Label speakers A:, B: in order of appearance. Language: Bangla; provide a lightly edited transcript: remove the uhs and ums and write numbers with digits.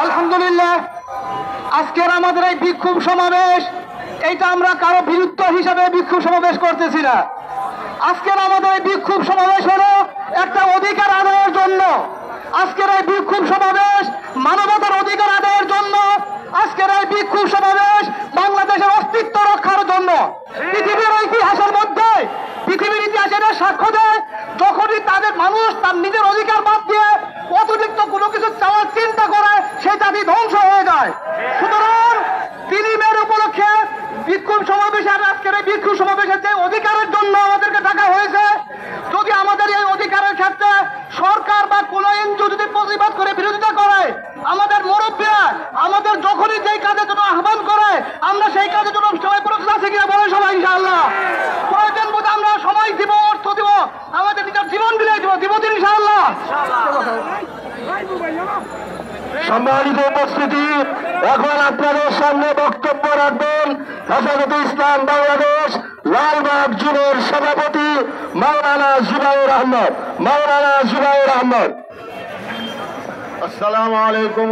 A: আলহামদুলিল্লাহ, আজকের আমাদের এই বিক্ষোভ সমাবেশ, এইটা আমরা কারো বিরুদ্ধ হিসাবে বিক্ষোভ সমাবেশ করতেছি না। আজকের আমাদের এই বিক্ষোভ সমাবেশ হলো একটা অধিকার আদায়ের জন্য। আজকের এই বিক্ষোভ সমাবেশ মানবতার অধিকার আদায়ের জন্য। আজকের এই বিক্ষোভ সমাবেশ বাংলাদেশের অস্তিত্ব রক্ষার জন্য। পৃথিবীর ইতিহাসের মধ্যে, পৃথিবীর ইতিহাসের সাক্ষ্য দেয়, যখনই তাদের মানুষ তার নিজের অধিকার বাদ দিয়ে অতিরিক্ত কোনো কিছু চাওয়ার চিন্তা করে, সেই জাতি ধ্বংস হয়ে যায়। সুতরাং 3 মে উপলক্ষে বিক্ষোভ সমাবেশের, আজকের এই বিক্ষোভ সমাবেশের যে অধিকারের জন্য আমাদেরকে ডাকা হয়েছে, যদি আমাদের এই অধিকারের ক্ষেত্রে সরকার বা কোনো এনজিও যদি প্রতিবাদ করে বিরোধিতা করে, আমাদের মুরব্বীরা আমাদের যখনই যেই কাজের জন্য আহ্বান করে, আমরা সেই কাজের জন্য সবাই প্রস্তুত আছে কিনা বলে সবাই ইনশাআল্লাহ। প্রয়োজন বোধ আমরা সময় দিব, অর্থ দিব, আমাদের নিজের জীবন বিলিয়ে দিব ইনশাআল্লাহ।
B: সম্মানিত উপস্থিতি, এখন আপনাদের সামনে বক্তব্য রাখবেন হেফাজতে ইসলাম বাংলাদেশ লালবাগ যুবের সভাপতি মাওলানা জুবায়ের আহমদ। আসসালামু আলাইকুম।